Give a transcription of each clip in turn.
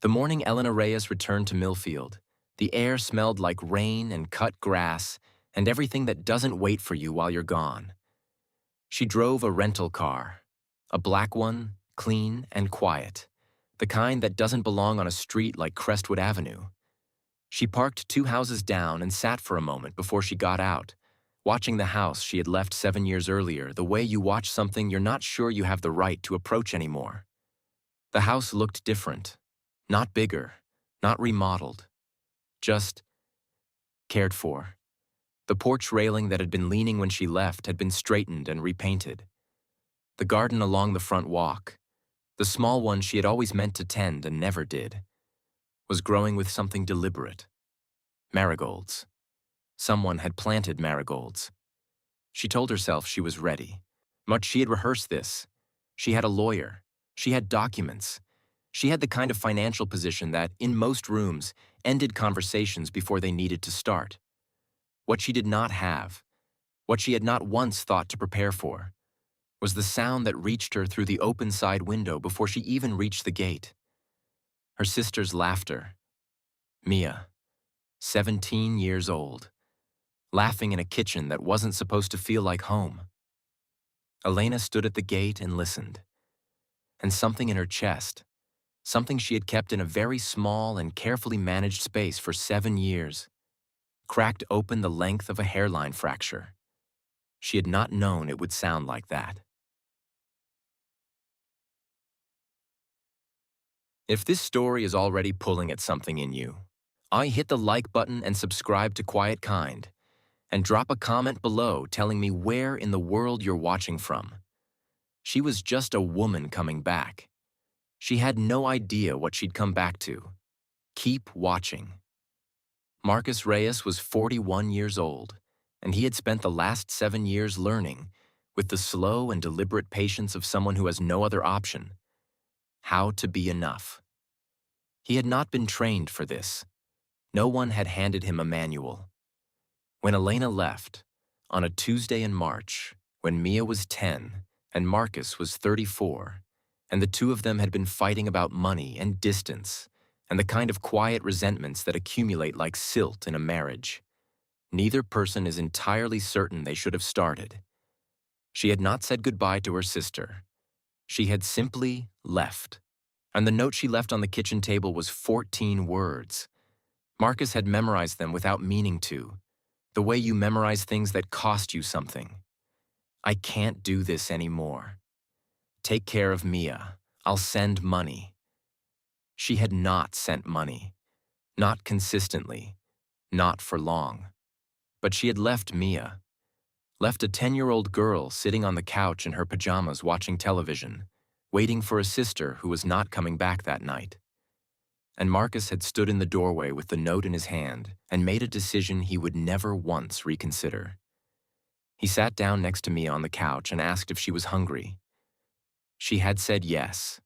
The morning Elena Reyes returned to Millfield, the air smelled like rain and cut grass and everything that doesn't wait for you while you're gone. She drove a rental car, a black one, clean and quiet, the kind that doesn't belong on a street like Crestwood Avenue. She parked 2 houses down and sat for a moment before she got out, watching the house she had left 7 years earlier the way you watch something you're not sure you have the right to approach anymore. The house looked different, not bigger, not remodeled, just cared for. The porch railing that had been leaning when she left had been straightened and repainted. The garden along the front walk, the small one she had always meant to tend and never did, was growing with something deliberate. Marigolds. Someone had planted marigolds. She told herself she was ready. Much she had rehearsed this. She had a lawyer. She had documents. She had the kind of financial position that, in most rooms, ended conversations before they needed to start. What she did not have, what she had not once thought to prepare for, was the sound that reached her through the open side window before she even reached the gate. Her sister's laughter. Mia, 17 years old, laughing in a kitchen that wasn't supposed to feel like home. Elena stood at the gate and listened. And something in her chest, something she had kept in a very small and carefully managed space for 7 years, cracked open the length of a hairline fracture. She had not known it would sound like that. If this story is already pulling at something in you, I hit the like button and subscribe to Quiet Kind, and drop a comment below telling me where in the world you're watching from. She was just a woman coming back. She had no idea what she'd come back to. Keep watching. Marcus Reyes was 41 years old, and he had spent the last 7 years learning, with the slow and deliberate patience of someone who has no other option, how to be enough. He had not been trained for this. No one had handed him a manual. When Elena left, on a Tuesday in March, when Mia was 10 and Marcus was 34, and the two of them had been fighting about money and distance, and the kind of quiet resentments that accumulate like silt in a marriage, neither person is entirely certain they should have started. She had not said goodbye to her sister. She had simply left. And the note she left on the kitchen table was 14 words. Marcus had memorized them without meaning to, the way you memorize things that cost you something. I can't do this anymore. Take care of Mia. I'll send money. She had not sent money. Not consistently. Not for long. But she had left Mia. Left a 10-year-old girl sitting on the couch in her pajamas watching television, waiting for a sister who was not coming back that night. And Marcus had stood in the doorway with the note in his hand and made a decision he would never once reconsider. He sat down next to Mia on the couch and asked if she was hungry. She had said yes.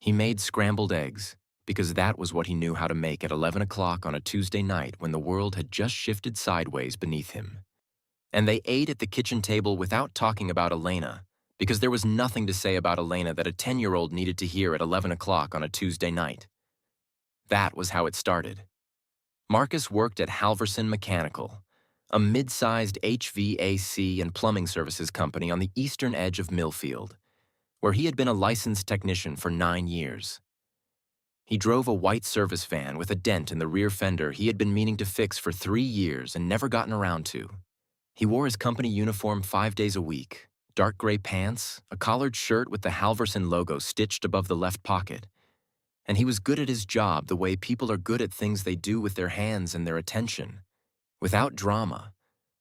He made scrambled eggs, because that was what he knew how to make at 11 o'clock on a Tuesday night when the world had just shifted sideways beneath him. And they ate at the kitchen table without talking about Elena, because there was nothing to say about Elena that a 10-year-old needed to hear at 11 o'clock on a Tuesday night. That was how it started. Marcus worked at Halverson Mechanical, a mid-sized HVAC and plumbing services company on the eastern edge of Millfield, where he had been a licensed technician for 9 years. He drove a white service van with a dent in the rear fender he had been meaning to fix for 3 years and never gotten around to. He wore his company uniform 5 days a week, dark gray pants, a collared shirt with the Halverson logo stitched above the left pocket, and he was good at his job the way people are good at things they do with their hands and their attention, without drama,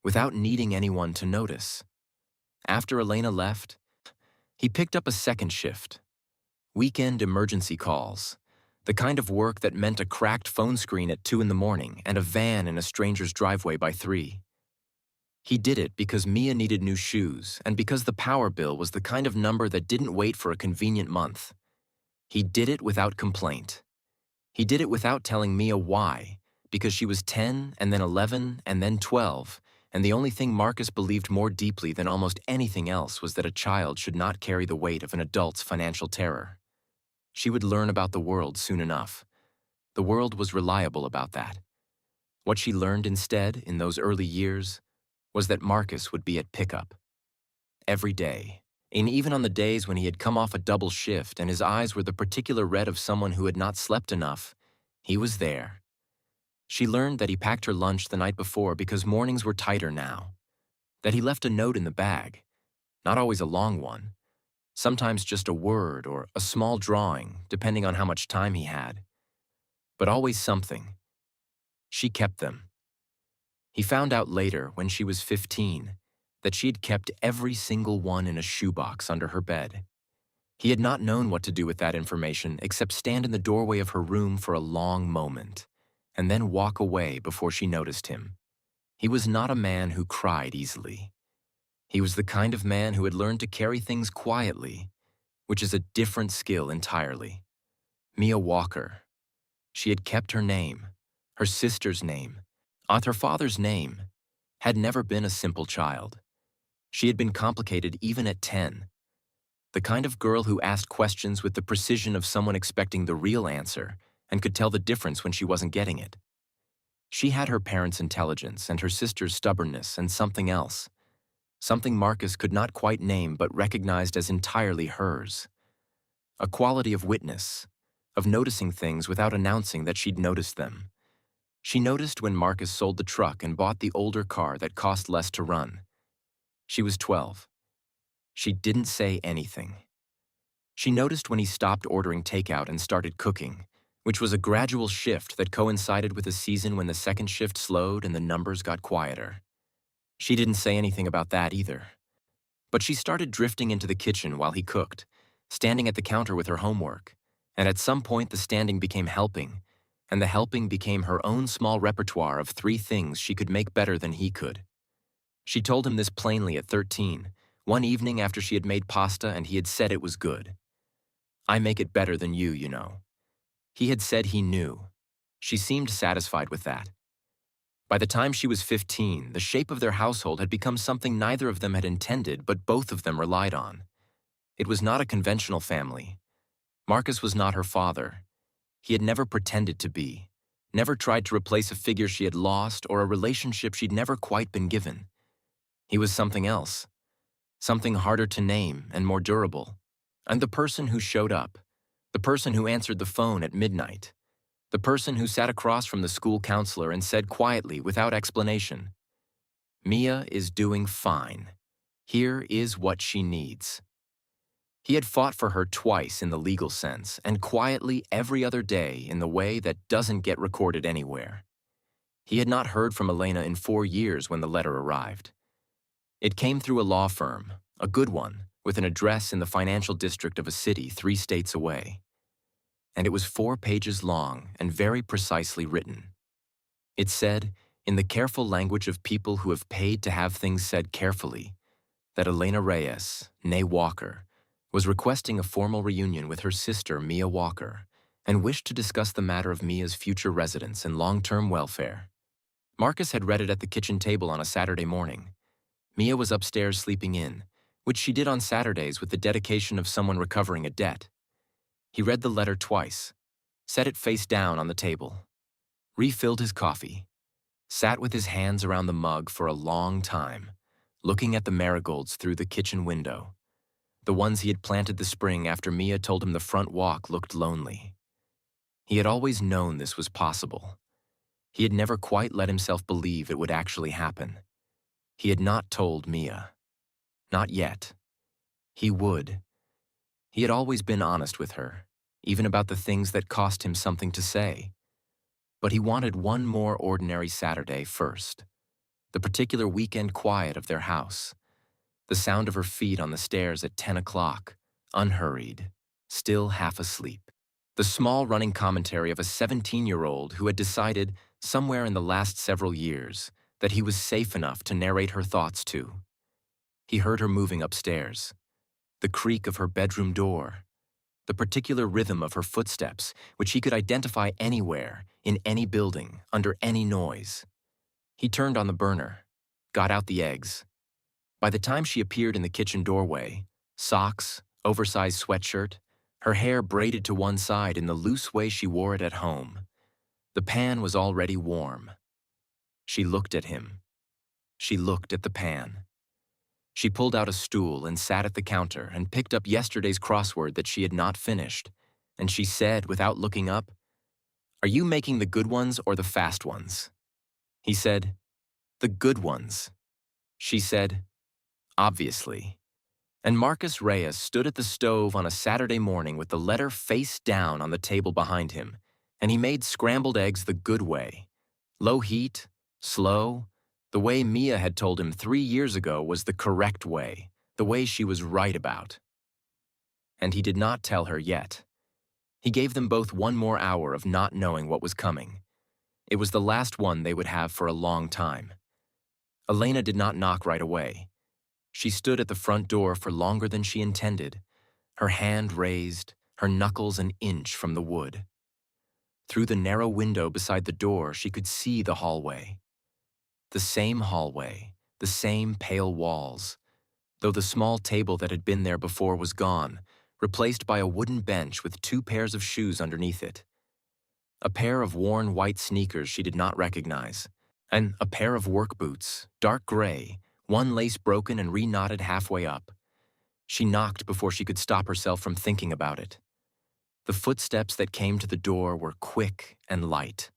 without needing anyone to notice. After Elena left, he picked up a second shift, weekend emergency calls, the kind of work that meant a cracked phone screen at 2 in the morning and a van in a stranger's driveway by 3. He did it because Mia needed new shoes and because the power bill was the kind of number that didn't wait for a convenient month. He did it without complaint. He did it without telling Mia why, because she was 10 and then 11 and then 12, and the only thing Marcus believed more deeply than almost anything else was that a child should not carry the weight of an adult's financial terror. She would learn about the world soon enough, The world was reliable about that. What she learned instead, in those early years, was that Marcus would be at pickup. Every day. And even on the days when he had come off a double shift and his eyes were the particular red of someone who had not slept enough, he was there. She learned that he packed her lunch the night before because mornings were tighter now. That he left a note in the bag, not always a long one, sometimes just a word or a small drawing, depending on how much time he had. But always something. She kept them. He found out later, when she was 15, that she had kept every single one in a shoebox under her bed. He had not known what to do with that information except stand in the doorway of her room for a long moment, and then walk away before she noticed him. He was not a man who cried easily. He was the kind of man who had learned to carry things quietly, which is a different skill entirely. Mia Walker. She had kept her name, her sister's name, her father's name, had never been a simple child. She had been complicated even at 10. The kind of girl who asked questions with the precision of someone expecting the real answer and could tell the difference when she wasn't getting it. She had her parents' intelligence and her sister's stubbornness and something else. Something Marcus could not quite name but recognized as entirely hers. A quality of witness, of noticing things without announcing that she'd noticed them. She noticed when Marcus sold the truck and bought the older car that cost less to run. She was 12. She didn't say anything. She noticed when he stopped ordering takeout and started cooking, which was a gradual shift that coincided with a season when the second shift slowed and the numbers got quieter. She didn't say anything about that either. But she started drifting into the kitchen while he cooked, standing at the counter with her homework, and at some point the standing became helping, and the helping became her own small repertoire of 3 things she could make better than he could. She told him this plainly at 13, one evening after she had made pasta and he had said it was good. "I make it better than you, you know." He had said he knew. She seemed satisfied with that. By the time she was 15, the shape of their household had become something neither of them had intended but both of them relied on. It was not a conventional family. Marcus was not her father. He had never pretended to be, never tried to replace a figure she had lost or a relationship she'd never quite been given. He was something else, something harder to name and more durable. And the person who showed up, the person who answered the phone at midnight, the person who sat across from the school counselor and said quietly, without explanation, "Mia is doing fine. Here is what she needs." He had fought for her twice in the legal sense and quietly every other day in the way that doesn't get recorded anywhere. He had not heard from Elena in 4 years when the letter arrived. It came through a law firm, a good one, with an address in the financial district of a city 3 states away. And it was 4 pages long and very precisely written. It said, in the careful language of people who have paid to have things said carefully, that Elena Reyes, née Walker, was requesting a formal reunion with her sister Mia Walker and wished to discuss the matter of Mia's future residence and long-term welfare. Marcus had read it at the kitchen table on a Saturday morning. Mia was upstairs sleeping in, which she did on Saturdays with the dedication of someone recovering a debt. He read the letter twice, set it face down on the table, refilled his coffee, sat with his hands around the mug for a long time, looking at the marigolds through the kitchen window, the ones he had planted the spring after Mia told him the front walk looked lonely. He had always known this was possible. He had never quite let himself believe it would actually happen. He had not told Mia. Not yet. He would. He had always been honest with her, even about the things that cost him something to say. But he wanted one more ordinary Saturday first. The particular weekend quiet of their house. The sound of her feet on the stairs at 10 o'clock, unhurried, still half asleep. The small running commentary of a 17-year-old who had decided, somewhere in the last several years, that he was safe enough to narrate her thoughts to. He heard her moving upstairs, the creak of her bedroom door, the particular rhythm of her footsteps, which he could identify anywhere, in any building, under any noise. He turned on the burner, got out the eggs. By the time she appeared in the kitchen doorway, socks, oversized sweatshirt, her hair braided to one side in the loose way she wore it at home, The pan was already warm. She looked at him. She looked at the pan. She pulled out a stool and sat at the counter and picked up yesterday's crossword that she had not finished, and she said, without looking up, "Are you making the good ones or the fast ones?" He said, "The good ones." She said, "Obviously." And Marcus Reyes stood at the stove on a Saturday morning with the letter face down on the table behind him, and he made scrambled eggs the good way. Low heat, slow, the way Mia had told him 3 years ago was the correct way, the way she was right about. And he did not tell her yet. He gave them both one more hour of not knowing what was coming. It was the last one they would have for a long time. Elena did not knock right away. She stood at the front door for longer than she intended, her hand raised, her knuckles an inch from the wood. Through the narrow window beside the door, she could see the hallway. The same hallway, the same pale walls, though the small table that had been there before was gone, replaced by a wooden bench with 2 pairs of shoes underneath it. A pair of worn white sneakers she did not recognize, and a pair of work boots, dark gray, one lace broken and re-knotted halfway up. She knocked before she could stop herself from thinking about it. The footsteps that came to the door were quick and light.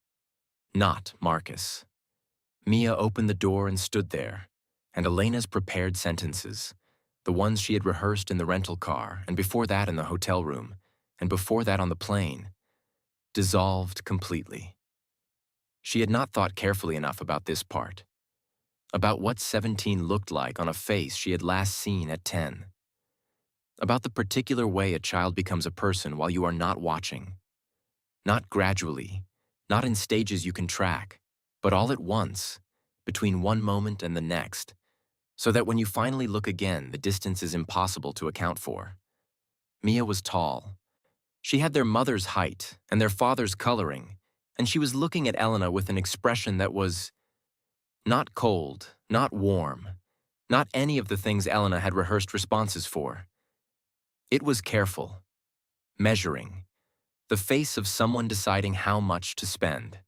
Not Marcus. Mia opened the door and stood there, and Elena's prepared sentences, the ones she had rehearsed in the rental car, and before that in the hotel room, and before that on the plane, dissolved completely. She had not thought carefully enough about this part, about what 17 looked like on a face she had last seen at 10, about the particular way a child becomes a person while you are not watching, not gradually, not in stages you can track, but all at once, between one moment and the next, so that when you finally look again, the distance is impossible to account for. Mia was tall. She had their mother's height and their father's coloring, and she was looking at Elena with an expression that was not cold, not warm, not any of the things Elena had rehearsed responses for. It was careful, measuring, the face of someone deciding how much to spend.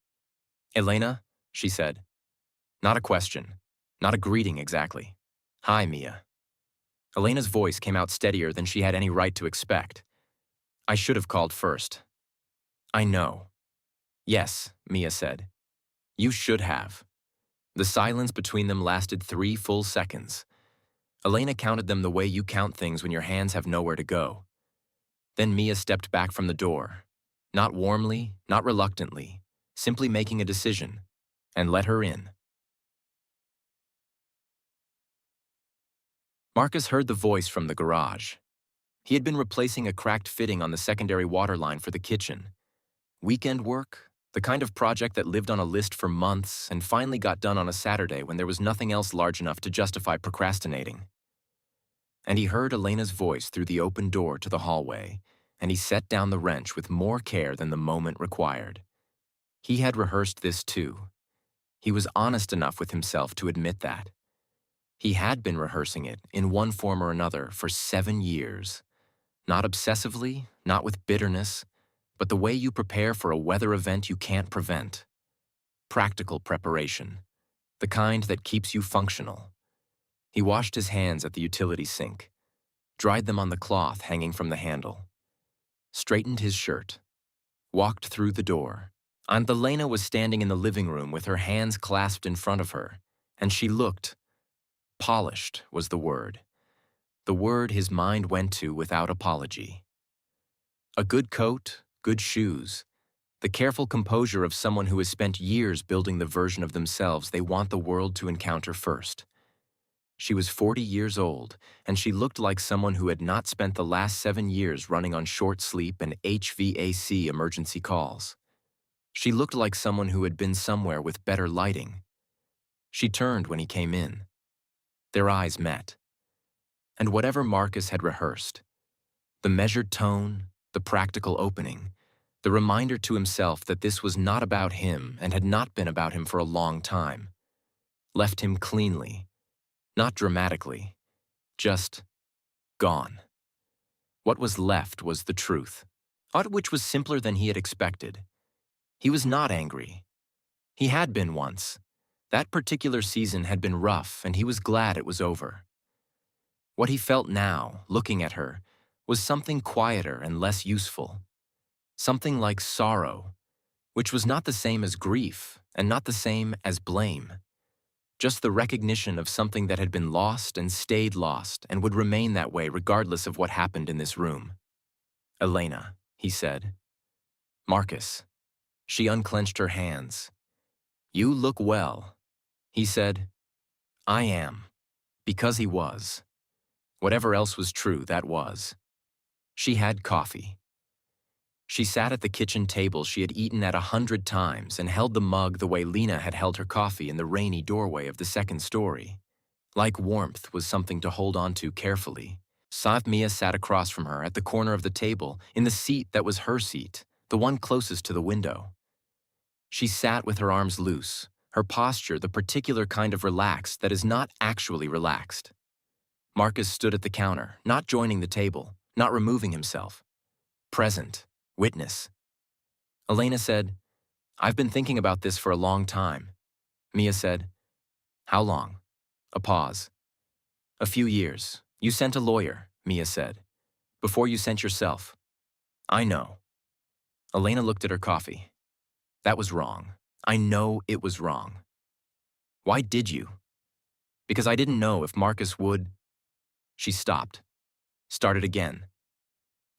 "Elena," she said. Not a question, not a greeting exactly. "Hi, Mia." Elena's voice came out steadier than she had any right to expect. "I should have called first." "I know." "Yes," Mia said. "You should have." The silence between them lasted 3 full seconds. Elena counted them the way you count things when your hands have nowhere to go. Then Mia stepped back from the door, not warmly, not reluctantly, simply making a decision, and let her in. Marcus heard the voice from the garage. He had been replacing a cracked fitting on the secondary water line for the kitchen. Weekend work, the kind of project that lived on a list for months and finally got done on a Saturday when there was nothing else large enough to justify procrastinating. And he heard Elena's voice through the open door to the hallway, and he set down the wrench with more care than the moment required. He had rehearsed this too. He was honest enough with himself to admit that. He had been rehearsing it, in one form or another, for 7 years. Not obsessively, not with bitterness, but the way you prepare for a weather event you can't prevent. Practical preparation, the kind that keeps you functional. He washed his hands at the utility sink, dried them on the cloth hanging from the handle, straightened his shirt, walked through the door. Aunt Elena was standing in the living room with her hands clasped in front of her, and she looked. Polished was the word his mind went to without apology. A good coat, good shoes, the careful composure of someone who has spent years building the version of themselves they want the world to encounter first. She was 40 years old, and she looked like someone who had not spent the last 7 years running on short sleep and HVAC emergency calls. She looked like someone who had been somewhere with better lighting. She turned when he came in. Their eyes met. And whatever Marcus had rehearsed, the measured tone, the practical opening, the reminder to himself that this was not about him and had not been about him for a long time, left him cleanly, not dramatically, just gone. What was left was the truth, which was simpler than he had expected. He was not angry. He had been once. That particular season had been rough, and he was glad it was over. What he felt now, looking at her, was something quieter and less useful. Something like sorrow, which was not the same as grief and not the same as blame. Just the recognition of something that had been lost and stayed lost and would remain that way regardless of what happened in this room. "Elena," he said. "Marcus." She unclenched her hands. "You look well." He said, "I am." Because he was. Whatever else was true, that was. She had coffee. She sat at the kitchen table she had eaten at 100 times and held the mug the way Lena had held her coffee in the rainy doorway of the second story. Like warmth was something to hold on to carefully. Mia sat across from her at the corner of the table, in the seat that was her seat, the one closest to the window. She sat with her arms loose, her posture the particular kind of relaxed that is not actually relaxed. Marcus stood at the counter, not joining the table, not removing himself. Present, witness. Elena said, "I've been thinking about this for a long time." Mia said, "How long?" A pause. "A few years. You sent a lawyer," Mia said. "Before you sent yourself." "I know." Elena looked at her coffee. "That was wrong. I know it was wrong." "Why did you?" "Because I didn't know if Marcus would—" She stopped. Started again.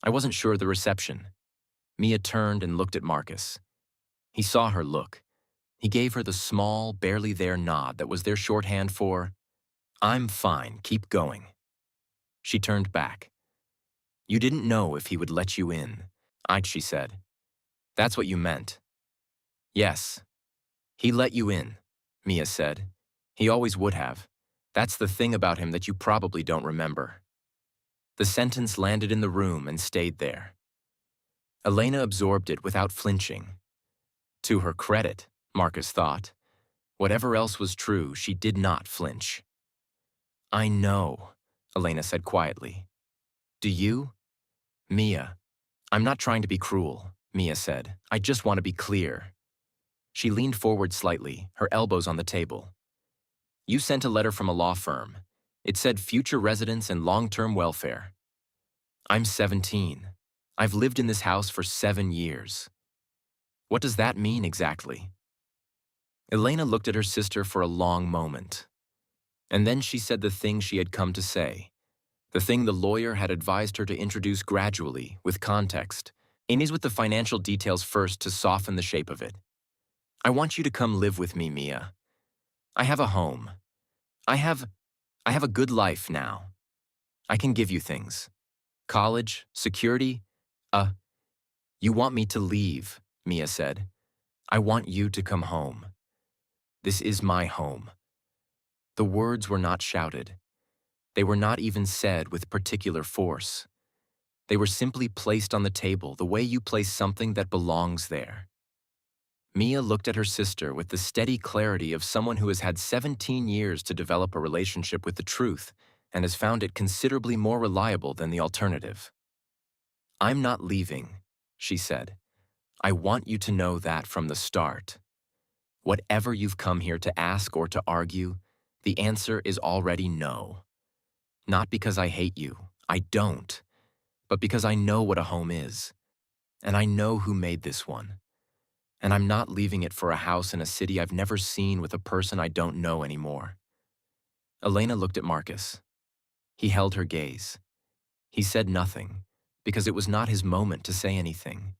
"I wasn't sure of the reception." Mia turned and looked at Marcus. He saw her look. He gave her the small, barely there nod that was their shorthand for, "I'm fine, keep going." She turned back. "You didn't know if he would let you in," she said. "That's what you meant." "Yes. He let you in," Mia said. "He always would have. That's the thing about him that you probably don't remember." The sentence landed in the room and stayed there. Elena absorbed it without flinching. To her credit, Marcus thought. Whatever else was true, she did not flinch. "I know," Elena said quietly. "Do you?" "Mia, I'm not trying to be cruel," Mia said. "I just want to be clear." She leaned forward slightly, her elbows on the table. "You sent a letter from a law firm. It said future residence and long-term welfare. I'm 17. I've lived in this house for 7 years. What does that mean exactly?" Elena looked at her sister for a long moment. And then she said the thing she had come to say, the thing the lawyer had advised her to introduce gradually, with context, and with the financial details first to soften the shape of it. "I want you to come live with me, Mia. I have a home. I have a good life now. I can give you things. College, security, You want me to leave," Mia said. "I want you to come home. This is my home." The words were not shouted. They were not even said with particular force. They were simply placed on the table the way you place something that belongs there. Mia looked at her sister with the steady clarity of someone who has had 17 years to develop a relationship with the truth and has found it considerably more reliable than the alternative. "I'm not leaving," she said. "I want you to know that from the start. Whatever you've come here to ask or to argue, the answer is already no. Not because I hate you, I don't, but because I know what a home is, and I know who made this one. And I'm not leaving it for a house in a city I've never seen with a person I don't know anymore." Elena looked at Marcus. He held her gaze. He said nothing, because it was not his moment to say anything,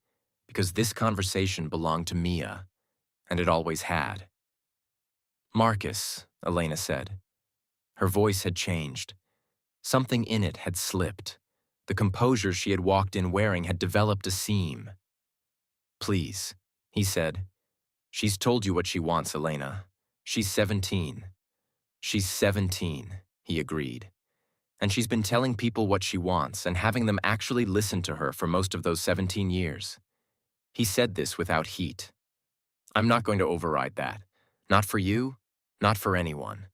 because this conversation belonged to Mia, and it always had. "Marcus," Elena said. Her voice had changed. Something in it had slipped. The composure she had walked in wearing had developed a seam. "Please," he said. "She's told you what she wants, Elena. She's 17. She's 17, he agreed. And she's been telling people what she wants and having them actually listen to her for most of those 17 years. He said this without heat. I'm not going to override that. Not for you, not for anyone."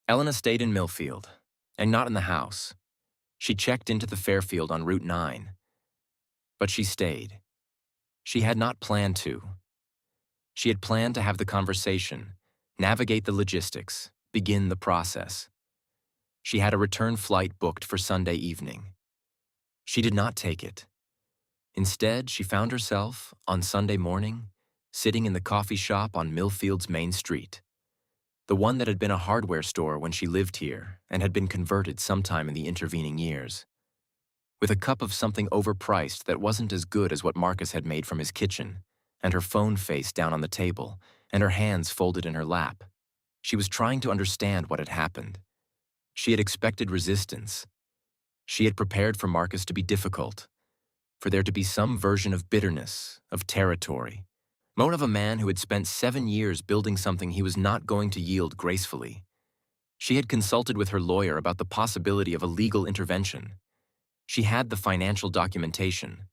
Elena stayed in Millfield, and not in the house. She checked into the Fairfield on Route 9. But she stayed. She had not planned to. She had planned to have the conversation, navigate the logistics, begin the process. She had a return flight booked for Sunday evening. She did not take it. Instead, she found herself, on Sunday morning, sitting in the coffee shop on Millfield's main street, the one that had been a hardware store when she lived here and had been converted sometime in the intervening years, with a cup of something overpriced that wasn't as good as what Marcus had made from his kitchen, and her phone face down on the table, and her hands folded in her lap. She was trying to understand what had happened. She had expected resistance. She had prepared for Marcus to be difficult, for there to be some version of bitterness, of territory, more of a man who had spent 7 years building something he was not going to yield gracefully. She had consulted with her lawyer about the possibility of a legal intervention. She had the financial documentation.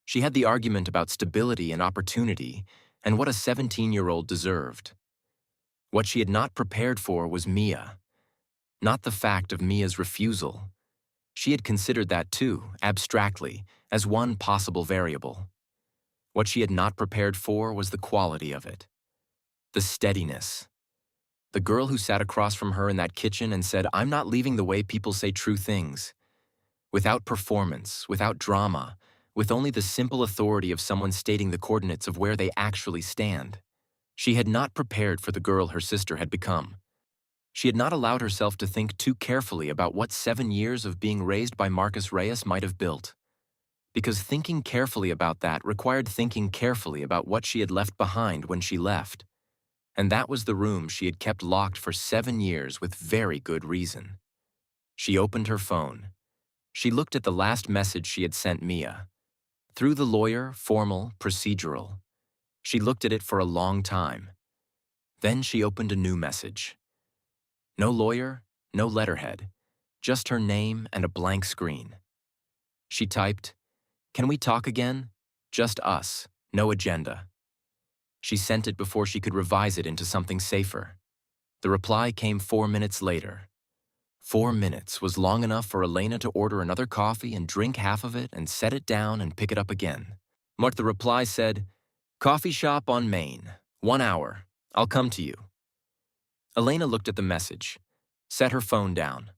She had the argument about stability and opportunity and what a 17-year-old deserved. What she had not prepared for was Mia, not the fact of Mia's refusal. She had considered that too, abstractly, as one possible variable. What she had not prepared for was the quality of it, the steadiness. The girl who sat across from her in that kitchen and said, "I'm not leaving the way people say true things." Without performance, without drama, with only the simple authority of someone stating the coordinates of where they actually stand. She had not prepared for the girl her sister had become. She had not allowed herself to think too carefully about what 7 years of being raised by Marcus Reyes might have built. Because thinking carefully about that required thinking carefully about what she had left behind when she left. And that was the room she had kept locked for 7 years with very good reason. She opened her phone. She looked at the last message she had sent Mia. Through the lawyer, formal, procedural. She looked at it for a long time. Then she opened a new message. No lawyer, no letterhead, just her name and a blank screen. She typed, "Can we talk again? Just us, no agenda." She sent it before she could revise it into something safer. The reply came 4 minutes later. 4 minutes was long enough for Elena to order another coffee and drink half of it and set it down and pick it up again. The reply said, "Coffee shop on Main, 1 hour. I'll come to you." Elena looked at the message, set her phone down,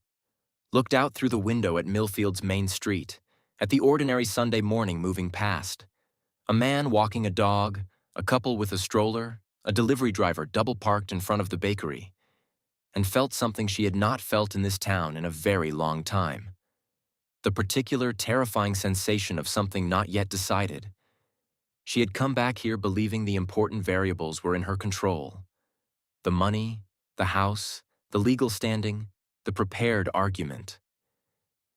looked out through the window at Millfield's main street, at the ordinary Sunday morning moving past. A man walking a dog, a couple with a stroller, a delivery driver double-parked in front of the bakery, and felt something she had not felt in this town in a very long time. The particular terrifying sensation of something not yet decided. She had come back here believing the important variables were in her control. The money, the house, the legal standing, the prepared argument.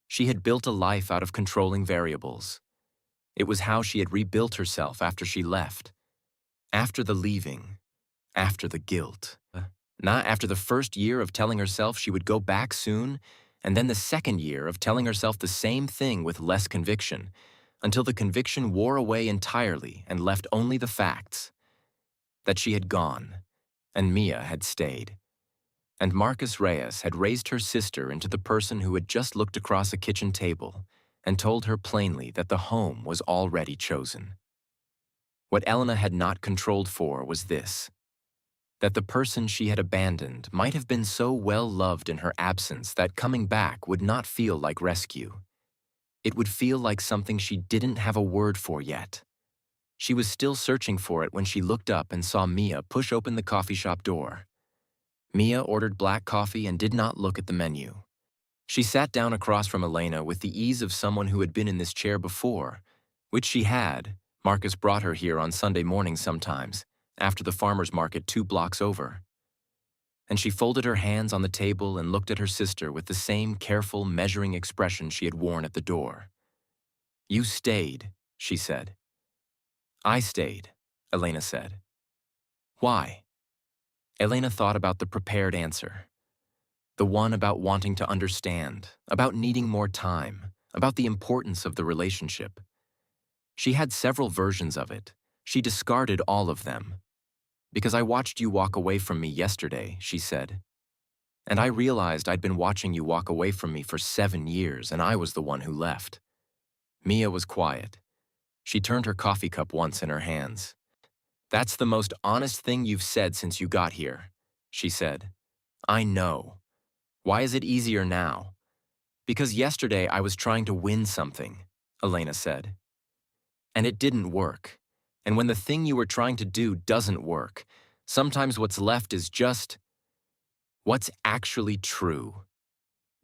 She had built a life out of controlling variables. It was how she had rebuilt herself after she left. After the leaving. After the guilt. Not after the first year of telling herself she would go back soon, and then the second year of telling herself the same thing with less conviction, until the conviction wore away entirely and left only the facts. That she had gone, and Mia had stayed. And Marcus Reyes had raised her sister into the person who had just looked across a kitchen table and told her plainly that the home was already chosen. What Elena had not controlled for was this: that the person she had abandoned might have been so well loved in her absence that coming back would not feel like rescue. It would feel like something she didn't have a word for yet. She was still searching for it when she looked up and saw Mia push open the coffee shop door. Mia ordered black coffee and did not look at the menu. She sat down across from Elena with the ease of someone who had been in this chair before, which she had. Marcus brought her here on Sunday mornings sometimes, after the farmer's market 2 blocks over. And she folded her hands on the table and looked at her sister with the same careful, measuring expression she had worn at the door. "You stayed," she said. "I stayed," Elena said. "Why?" Elena thought about the prepared answer. The one about wanting to understand, about needing more time, about the importance of the relationship. She had several versions of it. She discarded all of them. "Because I watched you walk away from me yesterday," she said. And I realized I'd been watching you walk away from me for 7 years, and I was the one who left. Mia was quiet. She turned her coffee cup once in her hands. That's the most honest thing you've said since you got here, she said. I know. Why is it easier now? Because yesterday I was trying to win something, Elena said. And it didn't work. And when the thing you were trying to do doesn't work, sometimes what's left is just what's actually true.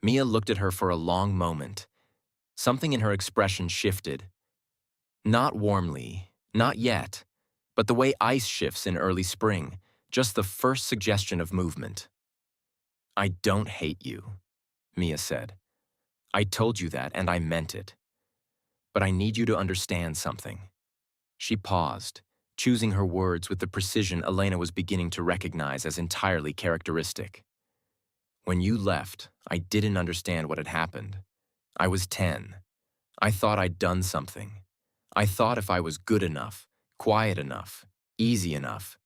Mia looked at her for a long moment. Something in her expression shifted. Not warmly, not yet, but the way ice shifts in early spring, just the first suggestion of movement. I don't hate you, Mia said. I told you that, and I meant it. But I need you to understand something. She paused, choosing her words with the precision Elena was beginning to recognize as entirely characteristic. When you left, I didn't understand what had happened. I was 10. I thought I'd done something. I thought if I was good enough, quiet enough, easy enough,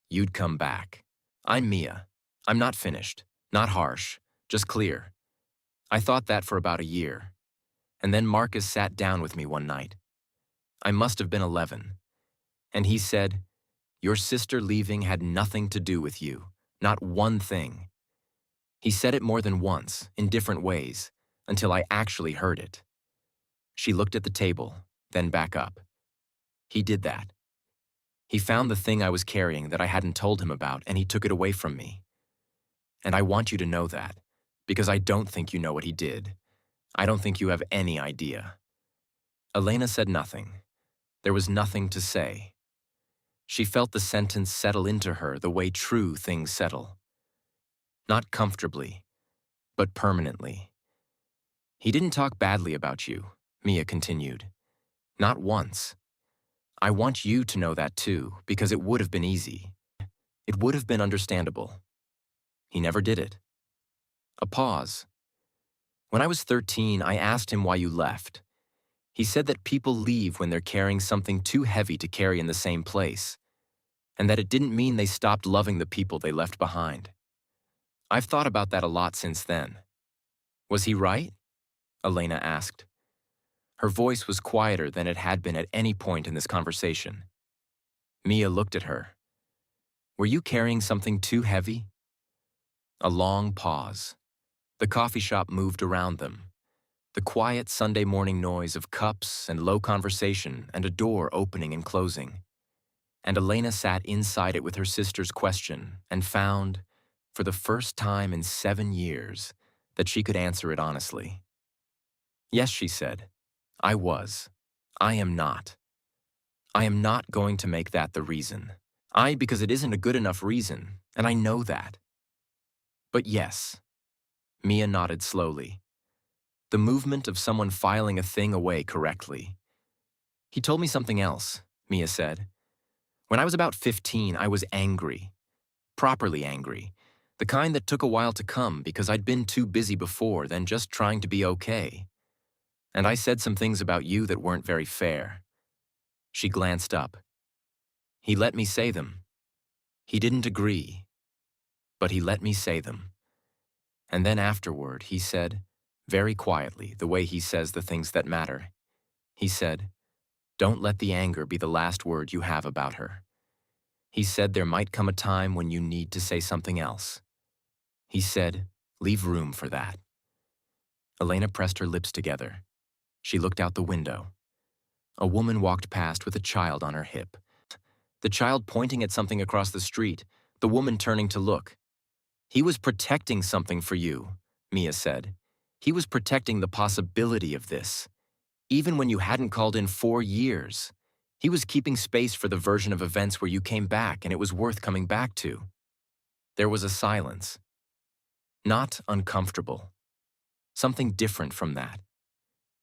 you'd come back. I'm Mia. I'm not finished, not harsh, just clear. I thought that for about a year. And then Marcus sat down with me one night. I must have been 11. And he said, your sister leaving had nothing to do with you, not one thing. He said it more than once, in different ways, until I actually heard it. She looked at the table, then back up. He did that. He found the thing I was carrying that I hadn't told him about, and he took it away from me. And I want you to know that, because I don't think you know what he did. I don't think you have any idea. Elena said nothing. There was nothing to say. She felt the sentence settle into her the way true things settle. Not comfortably, but permanently. He didn't talk badly about you, Mia continued. Not once. I want you to know that too, because it would have been easy. It would have been understandable. He never did it. A pause. When I was 13, I asked him why you left. He said that people leave when they're carrying something too heavy to carry in the same place, and that it didn't mean they stopped loving the people they left behind. I've thought about that a lot since then. Was he right? Elena asked. Her voice was quieter than it had been at any point in this conversation. Mia looked at her. Were you carrying something too heavy? A long pause. The coffee shop moved around them. The quiet Sunday morning noise of cups and low conversation and a door opening and closing. And Elena sat inside it with her sister's question and found, for the first time in 7 years, that she could answer it honestly. Yes, she said. I was. I am not. I am not going to make that the reason. Because it isn't a good enough reason, and I know that. But yes. Mia nodded slowly. The movement of someone filing a thing away correctly. He told me something else, Mia said. When I was about 15, I was angry. Properly angry. The kind that took a while to come because I'd been too busy before than just trying to be okay. And I said some things about you that weren't very fair. She glanced up. He let me say them. He didn't agree, but he let me say them. And then afterward, he said, very quietly, the way he says the things that matter, he said, don't let the anger be the last word you have about her. He said there might come a time when you need to say something else. He said, leave room for that. Elena pressed her lips together. She looked out the window. A woman walked past with a child on her hip. The child pointing at something across the street, the woman turning to look. He was protecting something for you, Mia said. He was protecting the possibility of this. Even when you hadn't called in 4 years, he was keeping space for the version of events where you came back and it was worth coming back to. There was a silence. Not uncomfortable. Something different from that.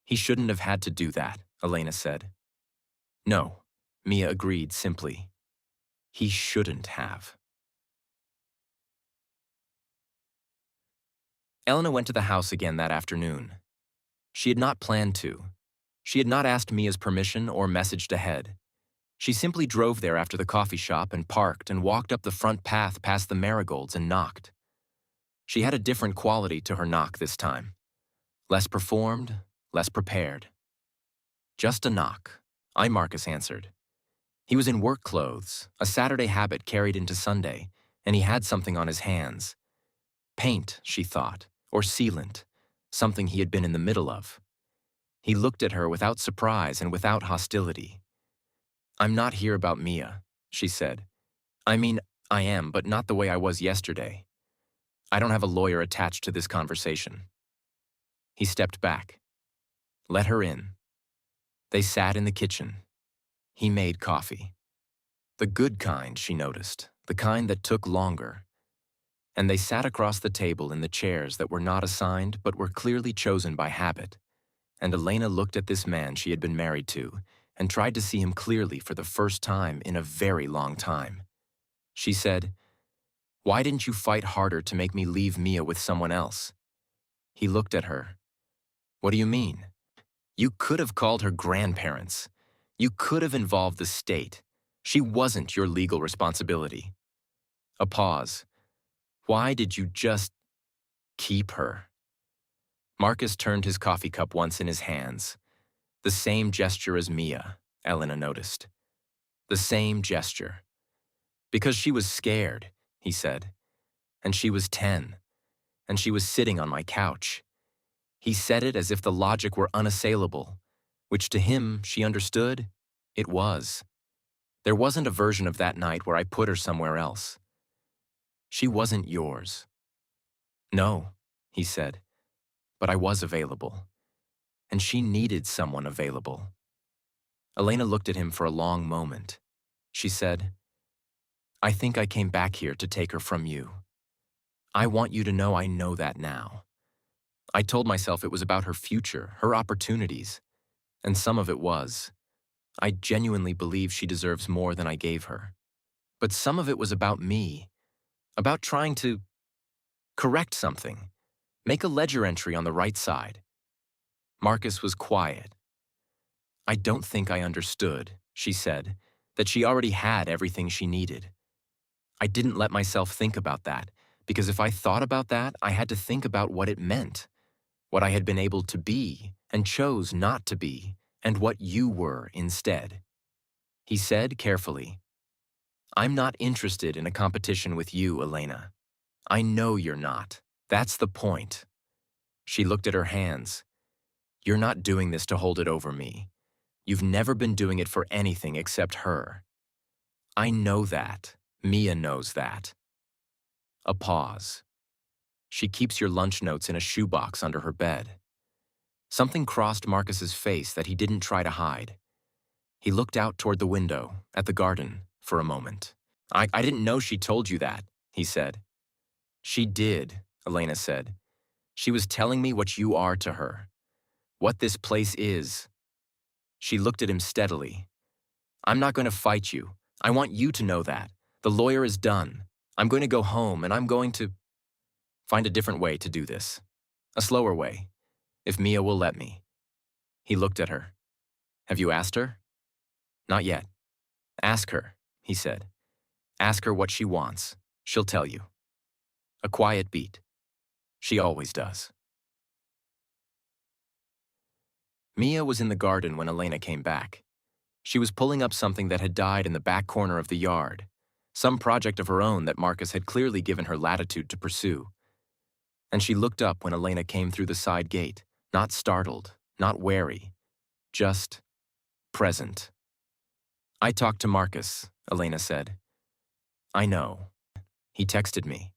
He shouldn't have had to do that, Elena said. No, Mia agreed simply. He shouldn't have. Elena went to the house again that afternoon. She had not planned to. She had not asked Mia's permission or messaged ahead. She simply drove there after the coffee shop and parked and walked up the front path past the Marigolds and knocked. She had a different quality to her knock this time. Less performed, less prepared. Just a knock. Marcus answered. He was in work clothes, a Saturday habit carried into Sunday, and he had something on his hands. Paint, she thought, or sealant, something he had been in the middle of. He looked at her without surprise and without hostility. "I'm not here about Mia," she said. "I mean, I am, but not the way I was yesterday. I don't have a lawyer attached to this conversation." He stepped back. Let her in. They sat in the kitchen. He made coffee. The good kind, she noticed, the kind that took longer. And they sat across the table in the chairs that were not assigned but were clearly chosen by habit. And Elena looked at this man she had been married to and tried to see him clearly for the first time in a very long time. She said, "Why didn't you fight harder to make me leave Mia with someone else?" He looked at her. "What do you mean? You could have called her grandparents. You could have involved the state. She wasn't your legal responsibility." A pause. "Why did you just keep her?" Marcus turned his coffee cup once in his hands. The same gesture as Mia, Elena noticed. The same gesture. "Because she was scared," he said. "And she was 10. And she was sitting on my couch." He said it as if the logic were unassailable, which to him, she understood, it was. There wasn't a version of that night where I put her somewhere else. She wasn't yours. "No," he said, "but I was available. And she needed someone available." Elena looked at him for a long moment. She said, "I think I came back here to take her from you. I want you to know I know that now. I told myself it was about her future, her opportunities, and some of it was. I genuinely believe she deserves more than I gave her. But some of it was about me, about trying to correct something, make a ledger entry on the right side." Marcus was quiet. "I don't think I understood," she said, "that she already had everything she needed. I didn't let myself think about that, because if I thought about that, I had to think about what it meant, what I had been able to be and chose not to be, and what you were instead." He said carefully, "I'm not interested in a competition with you, Elena. I know you're not. That's the point." She looked at her hands. "You're not doing this to hold it over me. You've never been doing it for anything except her. I know that. Mia knows that." A pause. "She keeps your lunch notes in a shoebox under her bed." Something crossed Marcus's face that he didn't try to hide. He looked out toward the window, at the garden, for a moment. I didn't know she told you that," he said. "She did," Elena said. "She was telling me what you are to her. What this place is." She looked at him steadily. "I'm not going to fight you. I want you to know that. The lawyer is done. I'm going to go home, and I'm going to find a different way to do this. A slower way, if Mia will let me." He looked at her. "Have you asked her?" "Not yet." "Ask her," he said. "Ask her what she wants. She'll tell you." A quiet beat. She always does. Mia was in the garden when Elena came back. She was pulling up something that had died in the back corner of the yard, some project of her own that Marcus had clearly given her latitude to pursue. And she looked up when Elena came through the side gate, not startled, not wary, just present. "I talked to Marcus," Elena said. "I know. He texted me."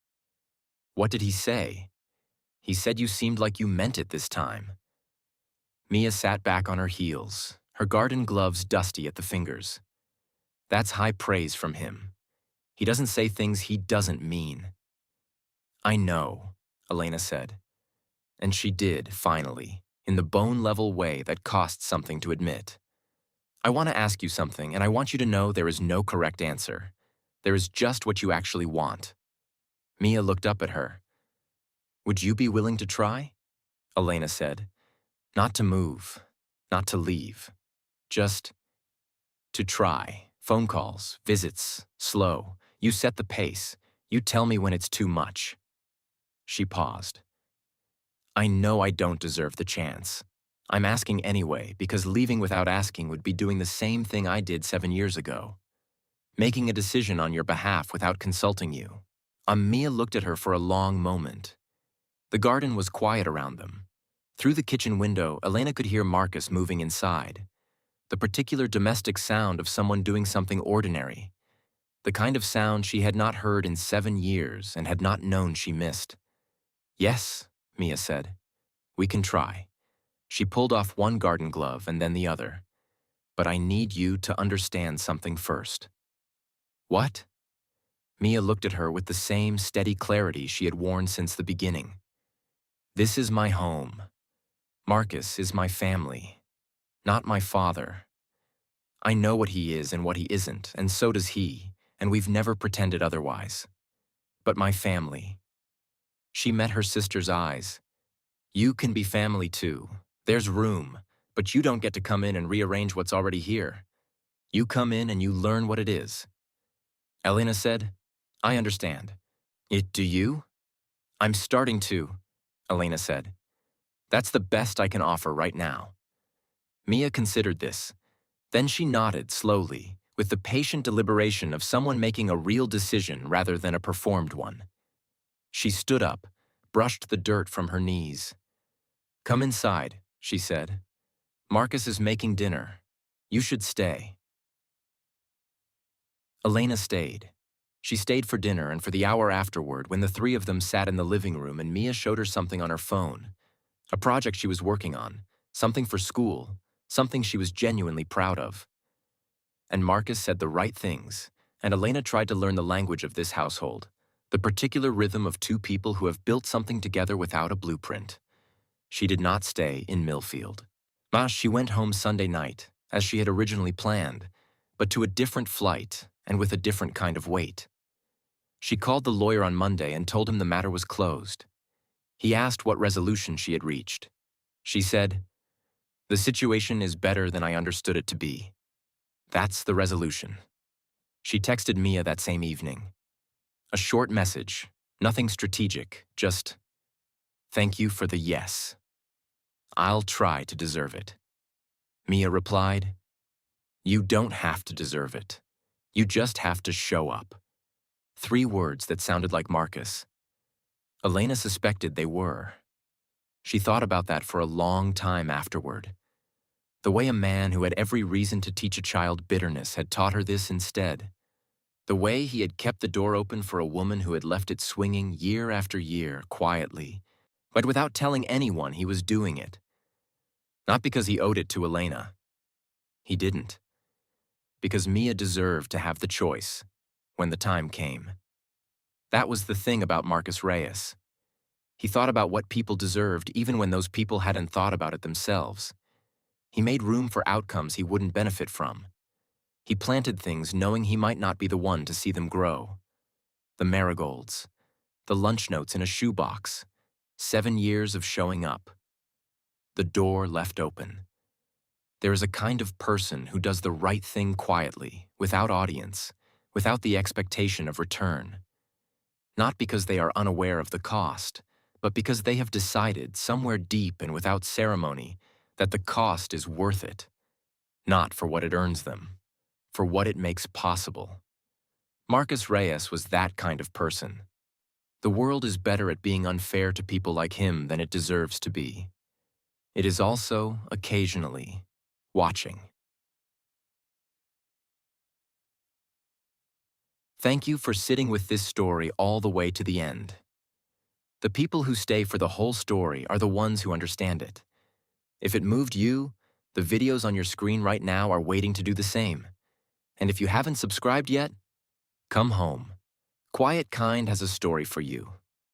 "What did he say?" "He said you seemed like you meant it this time." Mia sat back on her heels, her garden gloves dusty at the fingers. "That's high praise from him. He doesn't say things he doesn't mean." "I know," Elena said. And she did, finally, in the bone-level way that costs something to admit. "I want to ask you something, and I want you to know there is no correct answer. There is just what you actually want." Mia looked up at her. "Would you be willing to try?" Elena said. "Not to move, not to leave. Just to try. Phone calls, visits, slow. You set the pace. You tell me when it's too much." She paused. I know I don't deserve the chance. I'm asking anyway because leaving without asking would be doing the same thing I did 7 years ago. Making a decision on your behalf without consulting you. Mia looked at her for a long moment. The garden was quiet around them. Through the kitchen window, Elena could hear Marcus moving inside. The particular domestic sound of someone doing something ordinary. The kind of sound she had not heard in 7 years and had not known she missed. Yes, Mia said. We can try. She pulled off one garden glove and then the other. But I need you to understand something first. What? Mia looked at her with the same steady clarity she had worn since the beginning. This is my home. Marcus is my family, not my father. I know what he is and what he isn't, and so does he, and we've never pretended otherwise. But my family. She met her sister's eyes. You can be family too. There's room, but you don't get to come in and rearrange what's already here. You come in and you learn what it is. Elena said, I understand. Do you? I'm starting to, Elena said. That's the best I can offer right now. Mia considered this. Then she nodded slowly, with the patient deliberation of someone making a real decision rather than a performed one. She stood up, brushed the dirt from her knees. Come inside, she said. Marcus is making dinner. You should stay. Elena stayed. She stayed for dinner and for the hour afterward when the three of them sat in the living room and Mia showed her something on her phone. A project she was working on, something for school, something she was genuinely proud of. And Marcus said the right things, and Elena tried to learn the language of this household, the particular rhythm of two people who have built something together without a blueprint. She did not stay in Millfield. She went home Sunday night, as she had originally planned, but to a different flight and with a different kind of weight. She called the lawyer on Monday and told him the matter was closed. He asked what resolution she had reached. She said, The situation is better than I understood it to be. That's the resolution. She texted Mia that same evening. A short message, nothing strategic, just, thank you for the yes. I'll try to deserve it. Mia replied, You don't have to deserve it. You just have to show up. 3 words that sounded like Marcus. Elena suspected they were. She thought about that for a long time afterward. The way a man who had every reason to teach a child bitterness had taught her this instead. The way he had kept the door open for a woman who had left it swinging year after year, quietly, but without telling anyone he was doing it. Not because he owed it to Elena. He didn't. Because Mia deserved to have the choice when the time came. That was the thing about Marcus Reyes. He thought about what people deserved even when those people hadn't thought about it themselves. He made room for outcomes he wouldn't benefit from. He planted things knowing he might not be the one to see them grow. The Marigolds, the lunch notes in a shoebox, 7 years of showing up. The door left open. There is a kind of person who does the right thing quietly, without audience, without the expectation of return. Not because they are unaware of the cost, but because they have decided somewhere deep and without ceremony that the cost is worth it. Not for what it earns them, for what it makes possible. Marcus Reyes was that kind of person. The world is better at being unfair to people like him than it deserves to be. It is also, occasionally, watching. Thank you for sitting with this story all the way to the end. The people who stay for the whole story are the ones who understand it. If it moved you, the videos on your screen right now are waiting to do the same. And if you haven't subscribed yet, come home. Quiet Kind has a story for you.